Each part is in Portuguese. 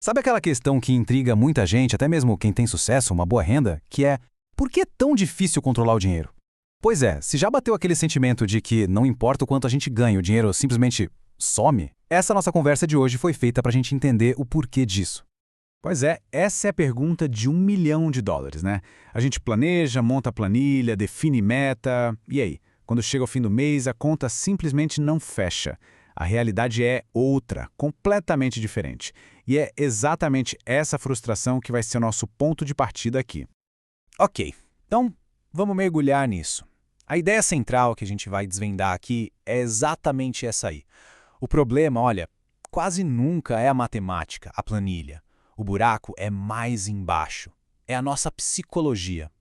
Sabe aquela questão que intriga muita gente, até mesmo quem tem sucesso, uma boa renda, que é: por que é tão difícil controlar o dinheiro? Pois é, se já bateu aquele sentimento de que não importa o quanto a gente ganha, o dinheiro simplesmente some, essa nossa conversa de hoje foi feita para a gente entender o porquê disso. Pois é, essa é a pergunta de US$ 1 milhão, né? A gente planeja, monta a planilha, define meta, e aí? Quando chega o fim do mês, a conta simplesmente não fecha. A realidade é outra, completamente diferente. E é exatamente essa frustração que vai ser o nosso ponto de partida aqui. Ok, então vamos mergulhar nisso. A ideia central que a gente vai desvendar aqui é exatamente essa aí. O problema, olha, quase nunca é a matemática, a planilha. O buraco é mais embaixo. É a nossa psicologia.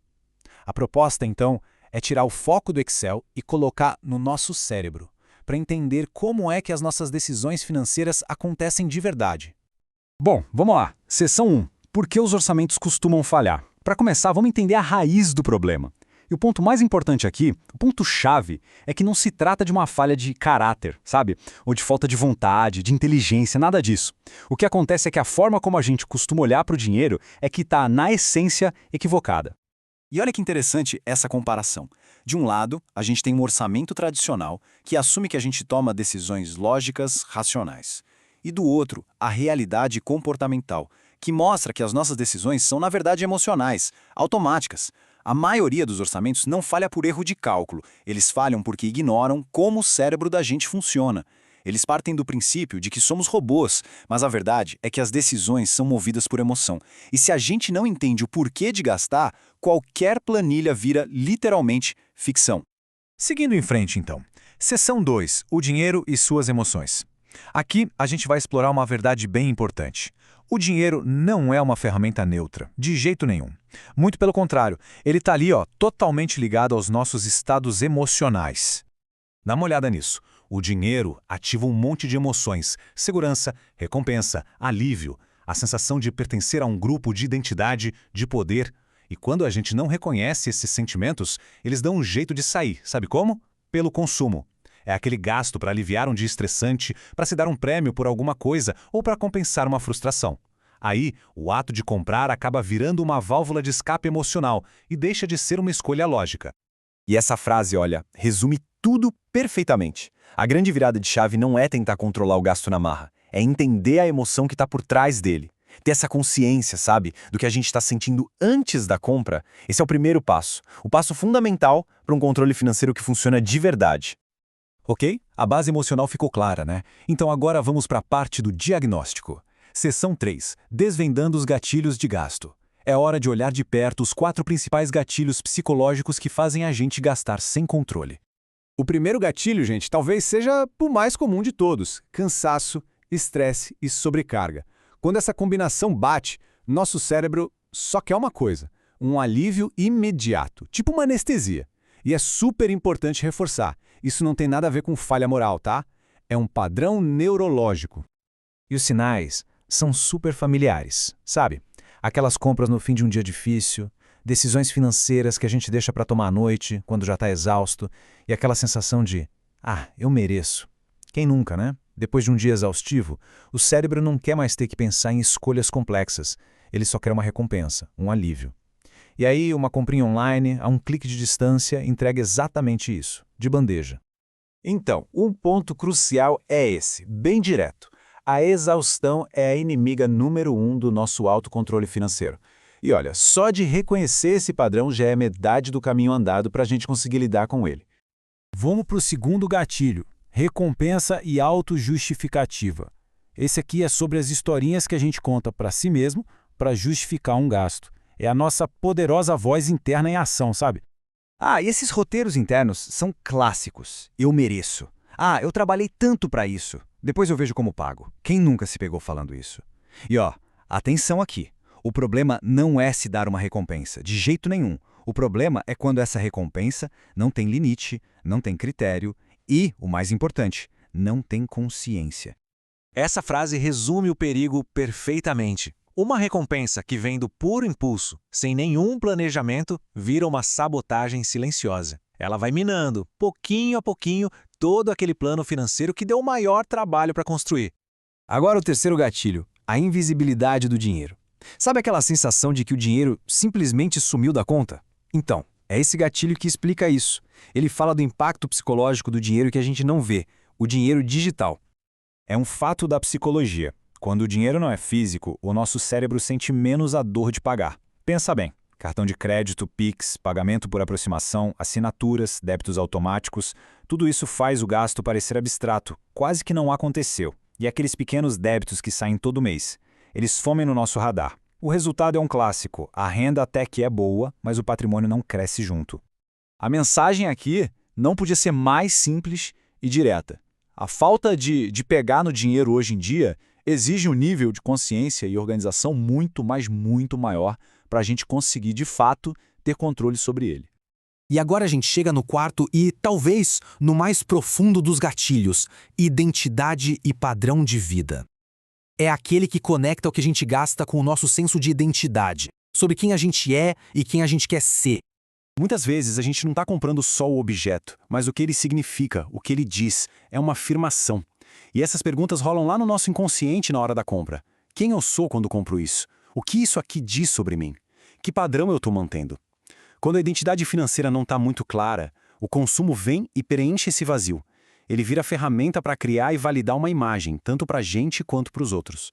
A proposta, então, é tirar o foco do Excel e colocar no nosso cérebro, para entender como é que as nossas decisões financeiras acontecem de verdade. Bom, vamos lá. Seção 1. Por que os orçamentos costumam falhar? Para começar, vamos entender a raiz do problema. E o ponto mais importante aqui, o ponto-chave, é que não se trata de uma falha de caráter, sabe? Ou de falta de vontade, de inteligência, nada disso. O que acontece é que a forma como a gente costuma olhar para o dinheiro é que está, na essência, equivocada. E olha que interessante essa comparação. De um lado, a gente tem um orçamento tradicional que assume que a gente toma decisões lógicas, racionais. E do outro, a realidade comportamental, que mostra que as nossas decisões são, na verdade, emocionais, automáticas. A maioria dos orçamentos não falha por erro de cálculo, eles falham porque ignoram como o cérebro da gente funciona. Eles partem do princípio de que somos robôs, mas a verdade é que as decisões são movidas por emoção. E se a gente não entende o porquê de gastar, qualquer planilha vira, literalmente, ficção. Seguindo em frente, então. Seção 2. O dinheiro e suas emoções. Aqui, a gente vai explorar uma verdade bem importante. O dinheiro não é uma ferramenta neutra, de jeito nenhum. Muito pelo contrário, ele está ali, totalmente ligado aos nossos estados emocionais. Dá uma olhada nisso. O dinheiro ativa um monte de emoções: segurança, recompensa, alívio, a sensação de pertencer a um grupo, de identidade, de poder. E quando a gente não reconhece esses sentimentos, eles dão um jeito de sair. Sabe como? Pelo consumo. É aquele gasto para aliviar um dia estressante, para se dar um prêmio por alguma coisa ou para compensar uma frustração. Aí, o ato de comprar acaba virando uma válvula de escape emocional e deixa de ser uma escolha lógica. E essa frase, olha, resume tudo perfeitamente. A grande virada de chave não é tentar controlar o gasto na marra, é entender a emoção que está por trás dele. Ter essa consciência, sabe, do que a gente está sentindo antes da compra. Esse é o primeiro passo, o passo fundamental para um controle financeiro que funciona de verdade. Ok? A base emocional ficou clara, né? Então agora vamos para a parte do diagnóstico. Seção 3. Desvendando os gatilhos de gasto. É hora de olhar de perto os 4 principais gatilhos psicológicos que fazem a gente gastar sem controle. O primeiro gatilho, gente, talvez seja o mais comum de todos: cansaço, estresse e sobrecarga. Quando essa combinação bate, nosso cérebro só quer uma coisa: um alívio imediato, tipo uma anestesia. E é super importante reforçar, isso não tem nada a ver com falha moral, tá? É um padrão neurológico. E os sinais são super familiares, sabe? Aquelas compras no fim de um dia difícil, decisões financeiras que a gente deixa para tomar à noite, quando já está exausto, e aquela sensação de: eu mereço. Quem nunca, né? Depois de um dia exaustivo, o cérebro não quer mais ter que pensar em escolhas complexas, ele só quer uma recompensa, um alívio. E aí, uma comprinha online, a um clique de distância, entrega exatamente isso, de bandeja. Então, um ponto crucial é esse, bem direto. A exaustão é a inimiga número 1 do nosso autocontrole financeiro. E olha, só de reconhecer esse padrão já é metade do caminho andado para a gente conseguir lidar com ele. Vamos para o segundo gatilho: recompensa e autojustificativa. Esse aqui é sobre as historinhas que a gente conta para si mesmo para justificar um gasto. É a nossa poderosa voz interna em ação, sabe? E esses roteiros internos são clássicos. Eu mereço. Eu trabalhei tanto para isso. Depois eu vejo como pago. Quem nunca se pegou falando isso? E atenção aqui. O problema não é se dar uma recompensa, de jeito nenhum. O problema é quando essa recompensa não tem limite, não tem critério e, o mais importante, não tem consciência. Essa frase resume o perigo perfeitamente. Uma recompensa que vem do puro impulso, sem nenhum planejamento, vira uma sabotagem silenciosa. Ela vai minando, pouquinho a pouquinho, todo aquele plano financeiro que deu o maior trabalho para construir. Agora o terceiro gatilho: a invisibilidade do dinheiro. Sabe aquela sensação de que o dinheiro simplesmente sumiu da conta? Então, é esse gatilho que explica isso. Ele fala do impacto psicológico do dinheiro que a gente não vê, o dinheiro digital. É um fato da psicologia. Quando o dinheiro não é físico, o nosso cérebro sente menos a dor de pagar. Pensa bem. Cartão de crédito, Pix, pagamento por aproximação, assinaturas, débitos automáticos, tudo isso faz o gasto parecer abstrato, quase que não aconteceu. E aqueles pequenos débitos que saem todo mês, eles somem no nosso radar. O resultado é um clássico, a renda até que é boa, mas o patrimônio não cresce junto. A mensagem aqui não podia ser mais simples e direta. A falta de pegar no dinheiro hoje em dia exige um nível de consciência e organização muito, mas muito maior para a gente conseguir, de fato, ter controle sobre ele. E agora a gente chega no quarto e, talvez, no mais profundo dos gatilhos, identidade e padrão de vida. É aquele que conecta o que a gente gasta com o nosso senso de identidade, sobre quem a gente é e quem a gente quer ser. Muitas vezes a gente não está comprando só o objeto, mas o que ele significa, o que ele diz, é uma afirmação. E essas perguntas rolam lá no nosso inconsciente na hora da compra. Quem eu sou quando compro isso? O que isso aqui diz sobre mim? Que padrão eu estou mantendo? Quando a identidade financeira não está muito clara, o consumo vem e preenche esse vazio. Ele vira ferramenta para criar e validar uma imagem, tanto para a gente quanto para os outros.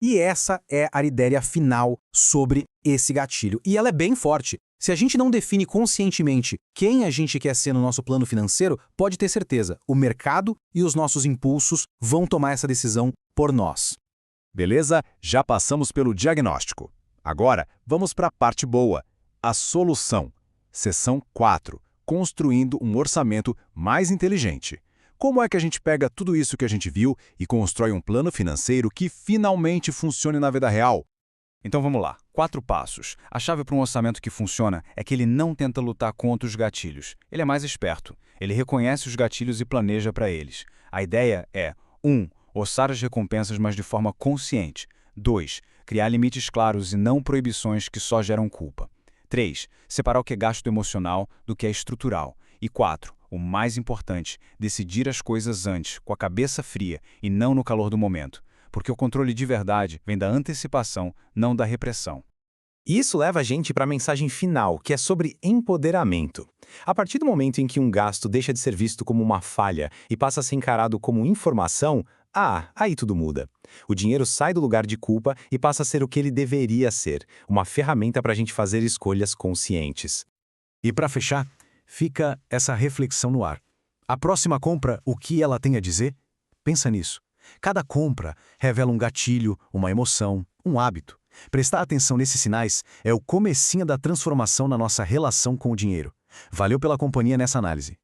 E essa é a ideia final sobre esse gatilho. E ela é bem forte. Se a gente não define conscientemente quem a gente quer ser no nosso plano financeiro, pode ter certeza, o mercado e os nossos impulsos vão tomar essa decisão por nós. Beleza? Já passamos pelo diagnóstico. Agora, vamos para a parte boa, a solução. Seção 4. Construindo um orçamento mais inteligente. Como é que a gente pega tudo isso que a gente viu e constrói um plano financeiro que finalmente funcione na vida real? Então vamos lá, 4 passos. A chave para um orçamento que funciona é que ele não tenta lutar contra os gatilhos. Ele é mais esperto. Ele reconhece os gatilhos e planeja para eles. A ideia é 1. Orçar as recompensas, mas de forma consciente. 2. Criar limites claros e não proibições que só geram culpa. 3. Separar o que é gasto emocional do que é estrutural. E 4. O mais importante, decidir as coisas antes, com a cabeça fria e não no calor do momento. Porque o controle de verdade vem da antecipação, não da repressão. E isso leva a gente para a mensagem final, que é sobre empoderamento. A partir do momento em que um gasto deixa de ser visto como uma falha e passa a ser encarado como informação, aí tudo muda. O dinheiro sai do lugar de culpa e passa a ser o que ele deveria ser, uma ferramenta para a gente fazer escolhas conscientes. E para fechar, fica essa reflexão no ar. A próxima compra, o que ela tem a dizer? Pensa nisso. Cada compra revela um gatilho, uma emoção, um hábito. Prestar atenção nesses sinais é o comecinho da transformação na nossa relação com o dinheiro. Valeu pela companhia nessa análise.